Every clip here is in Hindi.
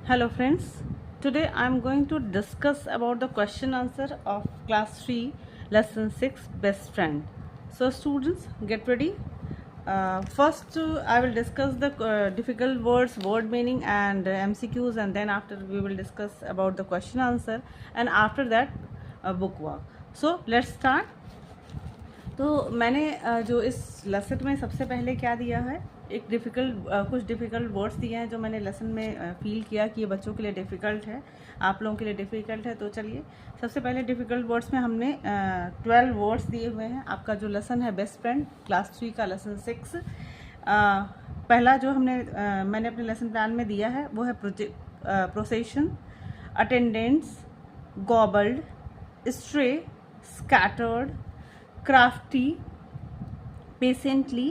Hello friends, today I am going to discuss about the question answer of class 3 lesson 6 best friend. So students get ready. First I will discuss the difficult words, word meaning and MCQs, and then after we will discuss about the question answer, and after that book work. So let's start. तो मैंने जो इस लेसन में सबसे पहले क्या दिया है, एक कुछ डिफ़िकल्ट वर्ड्स दिए हैं जो मैंने लेसन में फील किया कि ये बच्चों के लिए डिफ़िकल्ट है, आप लोगों के लिए डिफ़िकल्ट है। तो चलिए सबसे पहले डिफ़िकल्ट वर्ड्स में हमने 12 वर्ड्स दिए हुए हैं। आपका जो लेसन है बेस्ट फ्रेंड क्लास 3 का लेसन 6, पहला जो मैंने अपने लेसन प्लान में दिया है वो है procession, attendants, gobbled, stray, scattered, crafty, patiently,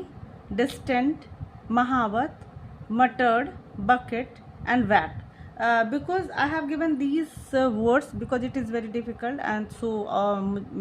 distant, महावत, muttered, bucket and vat. Because I have given these words because it is very difficult, and so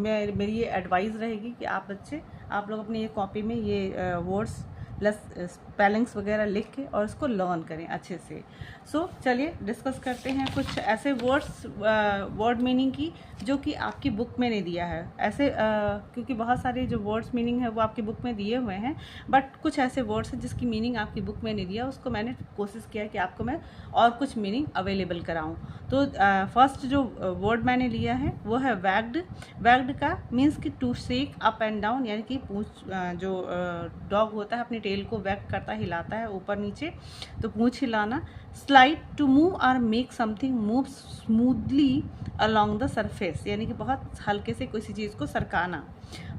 मेरी ये एडवाइस रहेगी कि आप लोग अपनी ये कॉपी में ये वर्ड्स प्लस स्पेलिंग्स वगैरह लिख के और इसको लर्न करें अच्छे से। सो चलिए डिस्कस करते हैं कुछ ऐसे वर्ड्स, वर्ड मीनिंग की जो कि आपकी बुक में नहीं दिया है। ऐसे क्योंकि बहुत सारे जो वर्ड्स मीनिंग है वो आपकी बुक में दिए हुए हैं, बट कुछ ऐसे वर्ड्स हैं जिसकी मीनिंग आपकी बुक में नहीं दिया, उसको मैंने कोशिश किया कि आपको मैं और कुछ मीनिंग अवेलेबल कराऊँ। तो फर्स्ट जो वर्ड मैंने लिया है वो है वैग्ड। वैग्ड का मीन्स कि to shake up and down, यानी कि पूंछ, जो डॉग होता है अपनी टेल को वैग करता हिलाता है ऊपर नीचे, तो पूंछ हिलाना। Slide, to move or make something move smoothly along the surface, यानी कि बहुत हल्के से किसी चीज़ को सरकाना।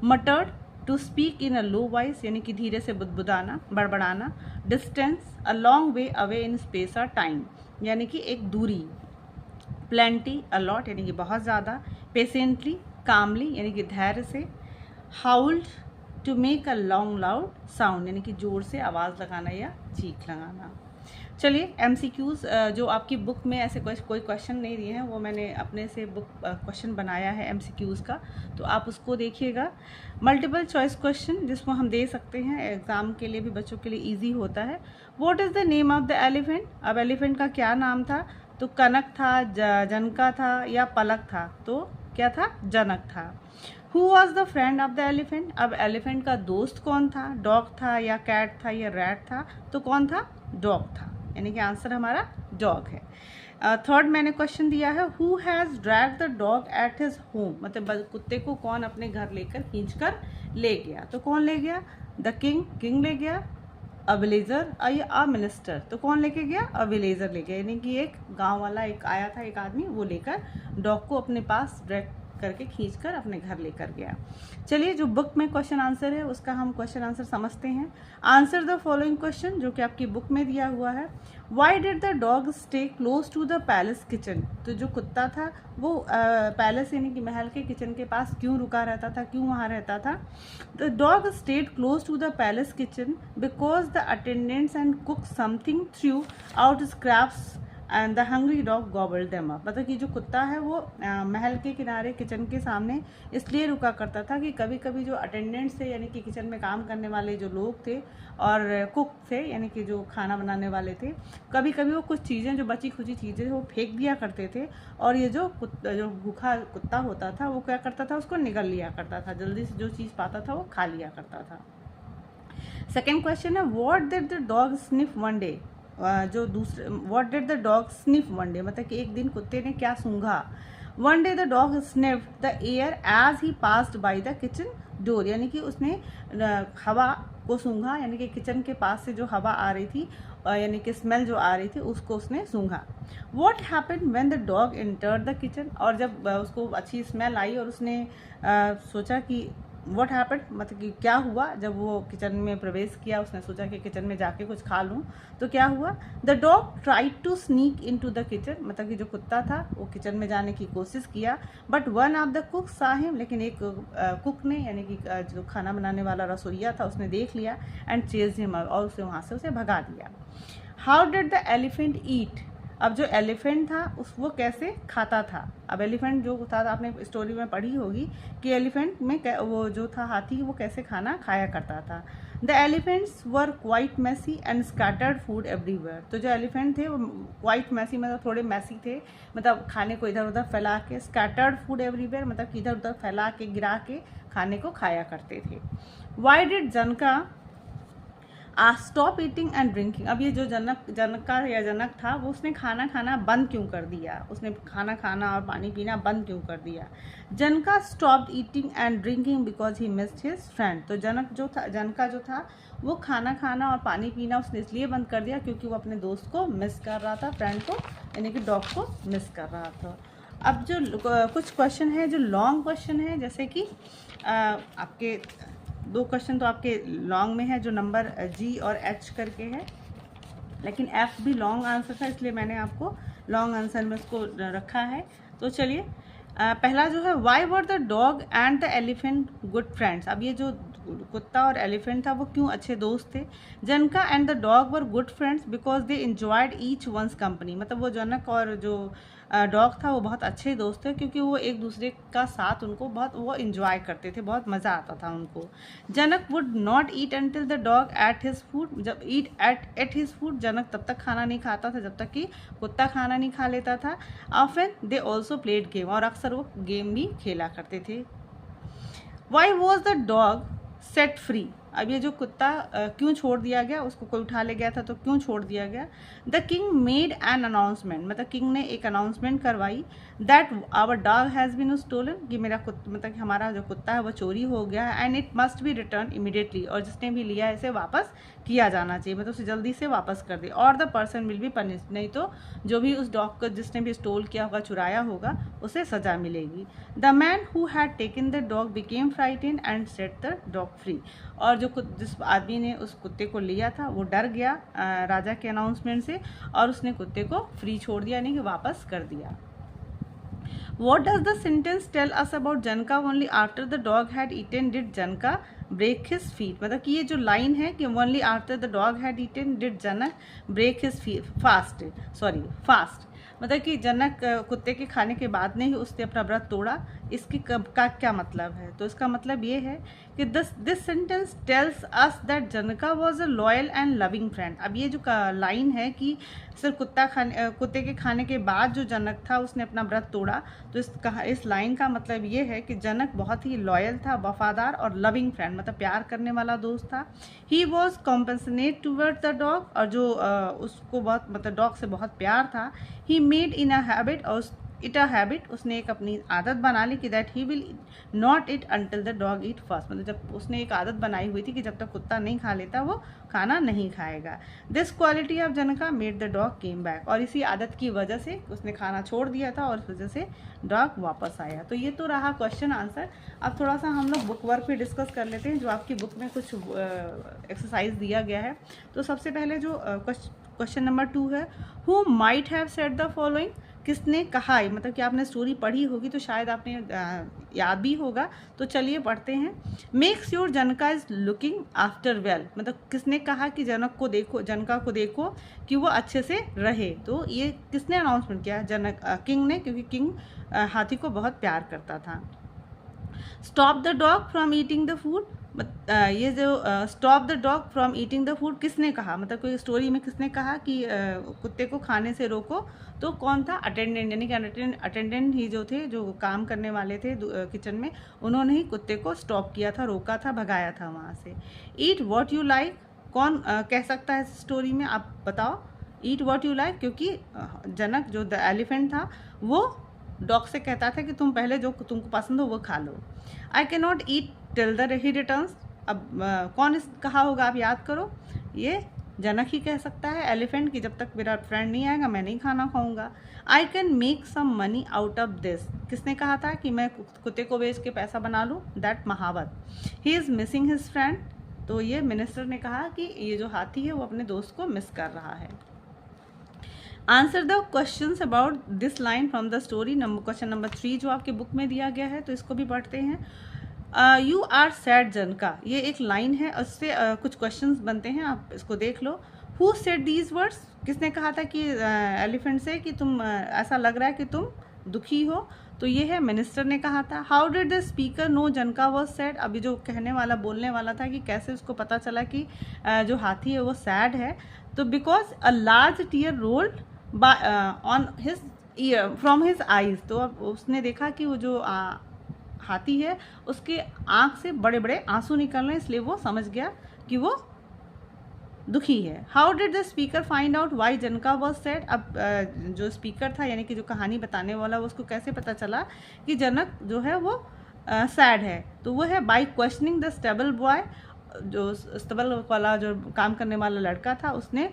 Muttered, to speak in a low voice, यानी कि धीरे से बुदबुदाना, बड़बड़ाना। Distance, a long way away in space or time, यानी कि एक दूरी। प्लेंटी, अलॉट, यानी कि बहुत ज़्यादा। पेशेंटली, कामली, यानी कि धैर्य से। Howled, to make a long loud sound, यानी कि ज़ोर से आवाज़ लगाना या चीख लगाना। चलिए MCQs, जो आपकी बुक में ऐसे कोई क्वेश्चन नहीं दिए हैं वो मैंने अपने से बुक क्वेश्चन बनाया है MCQs का, तो आप उसको देखिएगा। मल्टीपल चॉइस क्वेश्चन जिसको हम दे सकते हैं एग्ज़ाम के लिए भी, बच्चों के लिए ईजी होता है। What is the name of the elephant, अब एलिफेंट का क्या नाम था, तो कनक था, जनका था या पलक था, तो क्या था, जनक था। Who was the friend of the elephant, अब एलिफेंट का दोस्त कौन था, डॉग था या कैट था या रैट था, तो कौन था, डॉग था, यानी कि आंसर हमारा डॉग है। थर्ड मैंने क्वेश्चन दिया है, who has drag the dog ate his home, मतलब कुत्ते को कौन अपने घर लेकर खींच कर ले गया, तो कौन ले गया, द किंग, किंग ले गया। अ विलेजर अ मिनिस्टर, तो कौन लेके गया, अ विलेजर ले गया, यानी कि एक गांव वाला एक आया था, एक आदमी, वो लेकर डॉग को अपने पास ड्रैग करके खींचकर अपने घर लेकर गया। चलिए जो बुक में क्वेश्चन आंसर है उसका हम क्वेश्चन आंसर समझते हैं। आंसर द फॉलोइंग क्वेश्चन जो कि आपकी बुक में दिया हुआ है। Why did the dog stay close to the palace kitchen, तो जो कुत्ता था वो पैलेस यानी कि महल के किचन के पास क्यों रुका रहता था, क्यों वहाँ रहता था। The dog stayed close to the palace kitchen because the attendants and cook something threw out scraps and the hungry dog gobbled them up, मतलब कि जो कुत्ता है वो महल के किनारे किचन के सामने इसलिए रुका करता था कि कभी कभी जो अटेंडेंट्स थे यानी कि किचन में काम करने वाले जो लोग थे और कुक थे यानी कि जो खाना बनाने वाले थे, कभी कभी वो कुछ चीज़ें जो बची खुची चीज़ें वो फेंक दिया करते थे, और ये जो भूखा कुत्ता होता था वो क्या करता था, उसको निगल लिया करता था, जल्दी से जो चीज़ पाता था वो खा लिया करता था। सेकेंड क्वेश्चन है, what did the dog sniff one day, जो दूसरे what did the dog sniff one day, मतलब कि एक दिन कुत्ते ने क्या सूंघा। One day the dog sniff the air as he passed by the kitchen door, यानी कि उसने हवा को सूंघा, यानी कि किचन के पास से जो हवा आ रही थी यानी कि स्मेल जो आ रही थी उसको उसने सूंघा। What happen when the dog entered the kitchen, और जब उसको अच्छी स्मेल आई और उसने सोचा कि व्हाट हैपेंड, मतलब कि क्या हुआ, जब वो किचन में प्रवेश किया उसने सोचा कि किचन में जाके कुछ खा लूँ, तो क्या हुआ, the dog tried to sneak into the kitchen, मतलब कि जो कुत्ता था वो किचन में जाने की कोशिश किया, but one of the cook Sah him, लेकिन एक कुक ने यानी कि जो खाना बनाने वाला रसोइया था उसने देख लिया, एंड चेज हिम, और उसे वहाँ से उसे भगा दिया। हाउ डिड द एलिफेंट ईट, अब जो एलिफेंट था वो कैसे खाता था। अब एलिफेंट जो था आपने स्टोरी में पढ़ी होगी कि एलिफेंट में वो जो था हाथी वो कैसे खाना खाया करता था। The elephants were quite messy and scattered food everywhere. तो जो एलिफेंट थे वो क्वाइट मैसी मतलब थोड़े मैसी थे, मतलब खाने को इधर उधर फैला के, स्कैटर्ड फूड एवरीवेयर मतलब कि इधर उधर फैला के गिरा के खाने को खाया करते थे। Why did Janaka stop eating and drinking. अब ये जो जनक था वो उसने खाना खाना बंद क्यों कर दिया, उसने खाना खाना और पानी पीना बंद क्यों कर दिया। Janaka stopped eating and drinking because he missed his friend. तो जनका जो था वो खाना खाना और पानी पीना उसने इसलिए बंद कर दिया क्योंकि वो अपने दोस्त को मिस कर रहा था, फ्रेंड को यानी कि डॉग को मिस कर रहा था। अब जो कुछ क्वेश्चन है जो लॉन्ग क्वेश्चन है, जैसे कि आपके 2 क्वेश्चन तो आपके लॉन्ग में है जो नंबर जी और एच करके है, लेकिन एफ भी लॉन्ग आंसर था इसलिए मैंने आपको लॉन्ग आंसर में उसको रखा है। तो चलिए पहला जो है, why were the dog and the elephant good friends. अब ये जो कुत्ता और एलिफेंट था वो क्यों अच्छे दोस्त थे। Janaka and the dog were good friends because they enjoyed each one's company. मतलब वो जनक और जो डॉग था वो बहुत अच्छे दोस्त थे क्योंकि वो एक दूसरे का साथ उनको बहुत वो इंजॉय करते थे, बहुत मज़ा आता था उनको। Janak would not eat until the dog ate his food. जब एट हिज फूड, जनक तब तक खाना नहीं खाता था जब तक कि कुत्ता खाना नहीं खा लेता था। Often they also played game, और अक्सर वो गेम भी खेला करते थे। Why was the dog set free. अब ये जो कुत्ता क्यों छोड़ दिया गया, उसको कोई उठा ले गया था तो क्यों छोड़ दिया गया। The king made an announcement, मतलब किंग ने एक अनाउंसमेंट करवाई that our dog has been stolen, कि मतलब कि हमारा जो कुत्ता है वो चोरी हो गया है, and it must be return immediately, और जिसने भी लिया है इसे वापस किया जाना चाहिए, मतलब उसे जल्दी से वापस कर दे, और the person will be punish, नहीं तो जो भी उस डॉग को जिसने भी स्टोल किया होगा, चुराया होगा, उसे सजा मिलेगी। The man who had taken the dog became frightened and set the dog free, और जो जिस आदमी ने उस कुत्ते को लिया था वो डर गया राजा के अनाउंसमेंट से, और उसने कुत्ते को फ्री छोड़ दिया, यानी कि वापस कर दिया। What does the sentence tell us about Janka? Only after the dog had eaten did Janka break his feet. मतलब कि ये जो लाइन है कि only after the dog had eaten did Janak break his fast, मतलब कि जनक कुत्ते के खाने के बाद नहीं उसने अपना व्रत तोड़ा। इसकी का क्या मतलब है, तो इसका मतलब ये है कि this sentence tells us that Janaka was a loyal and loving friend. अब ये जो लाइन है कि सिर्फ कुत्ते के खाने के बाद जो जनक था उसने अपना व्रत तोड़ा, तो इस लाइन का मतलब ये है कि जनक बहुत ही लॉयल था, वफादार और लविंग फ्रेंड, मतलब प्यार करने वाला दोस्त था। He was compassionate toward the dog, और जो उसको बहुत मतलब डॉग से बहुत प्यार था। He made in a habit, उसने एक अपनी आदत बना ली कि that he will not it until the dog eat first, मतलब जब उसने एक आदत बनाई हुई थी कि जब तक कुत्ता नहीं खा लेता वो खाना नहीं खाएगा। This quality of Janaka made the dog came back, और इसी आदत की वजह से उसने खाना छोड़ दिया था और इस वजह से डॉग वापस आया। तो ये तो रहा क्वेश्चन आंसर। अब थोड़ा सा हम लोग बुक वर्क पे डिस्कस कर लेते हैं, जो आपकी बुक में कुछ एक्सरसाइज दिया गया है। तो सबसे पहले जो क्वेश्चन नंबर 2 है, who might have said the following, किसने कहा है, मतलब कि आपने स्टोरी पढ़ी होगी तो शायद आपने याद भी होगा, तो चलिए पढ़ते हैं। Make sure Janaka is looking after well, मतलब किसने कहा कि जनका को देखो कि वो अच्छे से रहे। तो ये किसने अनाउंसमेंट किया, किंग ने, क्योंकि किंग हाथी को बहुत प्यार करता था। Stop the dog from eating the food, ये जो stop the dog from eating the food किसने कहा, मतलब कोई स्टोरी में किसने कहा कि कुत्ते को खाने से रोको, तो कौन था, अटेंडेंट, यानी कि अटेंडेंट ही जो थे, जो काम करने वाले थे किचन में, उन्होंने ही कुत्ते को स्टॉप किया था, रोका था, भगाया था वहाँ से। ईट वॉट यू लाइक, कौन कह सकता है इस स्टोरी में, आप बताओ। ईट वॉट यू लाइक, क्योंकि जनक जो द एलिफेंट था वो डॉग से कहता था कि तुम पहले जो तुमको पसंद हो वो खा लो। I can not eat till the he returns, अब कौन कहा होगा, आप याद करो, ये जनक ही कह सकता है एलिफेंट की, जब तक मेरा फ्रेंड नहीं आएगा मैं नहीं खाना खाऊंगा। I can make some money out of this, किसने कहा था कि मैं कुत्ते को बेच के पैसा बना लूँ, that mahout. He is missing his friend, तो ये मिनिस्टर ने कहा कि ये जो हाथी है वो अपने दोस्त को मिस कर रहा है। Answer the questions about this line from the story, question number 3 जो आपके बुक में दिया गया है, तो इसको भी पढ़ते हैं। यू आर सैड जनका, ये एक लाइन है, उससे कुछ क्वेश्चंस बनते हैं, आप इसको देख लो। हु सेड दीज वर्ड्स, किसने कहा था कि एलिफेंट से कि तुम ऐसा लग रहा है कि तुम दुखी हो, तो ये है मिनिस्टर ने कहा था। How did the speaker know Janaka was sad, अभी जो कहने वाला बोलने वाला था कि कैसे उसको पता चला कि जो हाथी है वो सैड है, तो because a large tear rolled on his ear from his eyes, तो अब उसने देखा कि वो जो हाथी है उसके आँख से बड़े बड़े आंसू निकल रहे हैं, इसलिए वो समझ गया कि वो दुखी है। How did the speaker find out why Janaka was sad, अब जो स्पीकर था यानी कि जो कहानी बताने वाला, वो उसको कैसे पता चला कि जनक जो है वो सैड है, तो वो है by questioning the stable boy, जो स्टेबल वाला जो काम करने वाला लड़का था उसने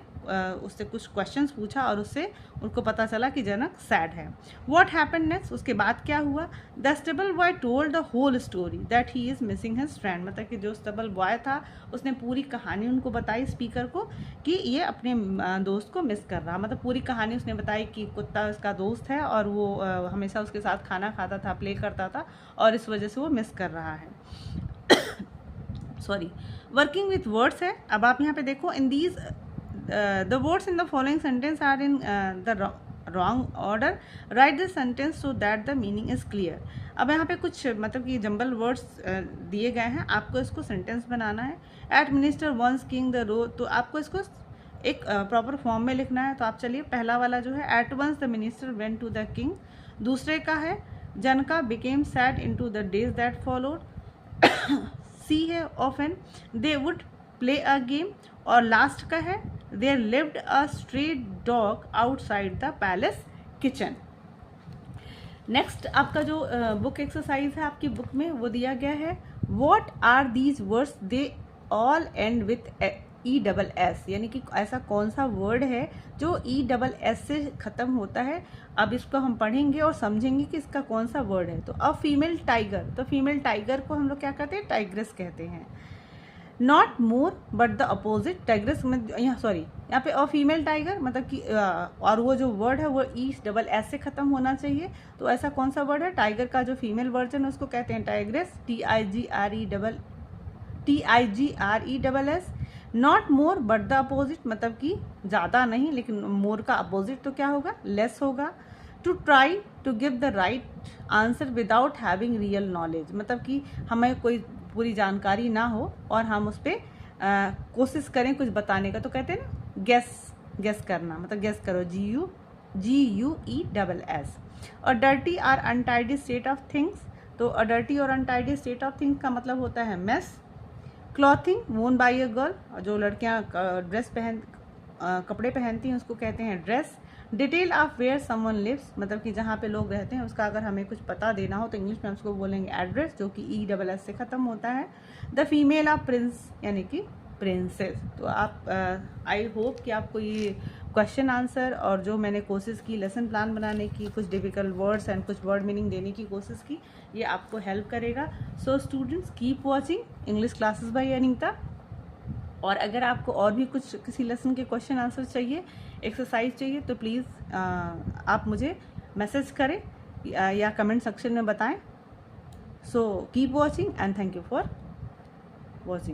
उससे कुछ क्वेश्चंस पूछा और उससे उनको पता चला कि जनक सैड है। व्हाट हैपेंड नेक्स्ट, उसके बाद क्या हुआ, the stable boy told the whole story that he is missing his friend, मतलब कि जो स्टेबल बॉय था उसने पूरी कहानी उनको बताई स्पीकर को कि ये अपने दोस्त को मिस कर रहा, मतलब पूरी कहानी उसने बताई कि कुत्ता उसका दोस्त है और वो हमेशा उसके साथ खाना खाता था, प्ले करता था और इस वजह से वो मिस कर रहा है। सॉरी, वर्किंग विथ वर्ड्स है। अब आप यहाँ पे देखो, in these the words in the following sentence are in the wrong order, write the sentence so that the meaning is clear. अब यहाँ पे कुछ मतलब कि जंबल वर्ड्स दिए गए हैं, आपको इसको सेंटेंस बनाना है। Ate minister once king the row, तो आपको इसको एक प्रॉपर फॉर्म में लिखना है। तो आप चलिए, पहला वाला जो है, at once the minister went to the king. दूसरे का है, Janaka became sad in to the days that followed. C है, often they would play a game. और लास्ट का है, there lived a stray dog outside the palace kitchen. Next आपका जो बुक एक्सरसाइज है आपकी बुक में वो दिया गया है, what are these words, they all end with ESS, यानी कि ऐसा कौन सा वर्ड है जो ESS से ख़त्म होता है। अब इसको हम पढ़ेंगे और समझेंगे कि इसका कौन सा वर्ड है। तो अ फीमेल टाइगर, तो फीमेल टाइगर को हम लोग क्या कहते हैं, टाइग्रेस कहते हैं। Not more but the opposite, tigress में यहाँ यहाँ पे अ फीमेल टाइगर मतलब कि और वो जो वर्ड है वो ESS से ख़त्म होना चाहिए। तो ऐसा कौन सा वर्ड है, टाइगर का जो फीमेल वर्जन है उसको कहते हैं tigress, TIGRESS। Not more but the opposite, मतलब कि ज़्यादा नहीं, लेकिन मोर का अपोजिट तो क्या होगा, लेस होगा। To try to give the right answer without having real knowledge, मतलब कि हमें कोई पूरी जानकारी ना हो और हम उस पर कोशिश करें कुछ बताने का, तो कहते हैं ना गेस करना, मतलब गेस करो, GUESS। और dirty or untidy state of things, तो डर्टी और अनटाइडी स्टेट ऑफ थिंग्स का मतलब होता है mess. Clothing worn by a girl, जो लड़कियां कपड़े पहनती हैं उसको कहते हैं dress. Detail of where someone lives, मतलब कि जहाँ पे लोग रहते हैं उसका अगर हमें कुछ पता देना हो तो इंग्लिश में उसको बोलेंगे एड्रेस, जो कि ESS से ख़त्म होता है। द फीमेल ऑफ प्रिंस, यानी कि प्रिंसेस। तो आप आई होप कि आपको ये क्वेश्चन आंसर और जो मैंने कोशिश की लेसन प्लान बनाने की, कुछ डिफिकल्ट वर्ड्स एंड कुछ वर्ड मीनिंग देने की कोशिश की, ये आपको हेल्प करेगा। So students, keep watching English classes bye Anita. और अगर आपको और भी कुछ किसी लेसन के क्वेश्चन आंसर चाहिए, एक्सरसाइज चाहिए, तो प्लीज़ आप मुझे मैसेज करें या कमेंट सेक्शन में बताएं। So keep watching and thank you for watching.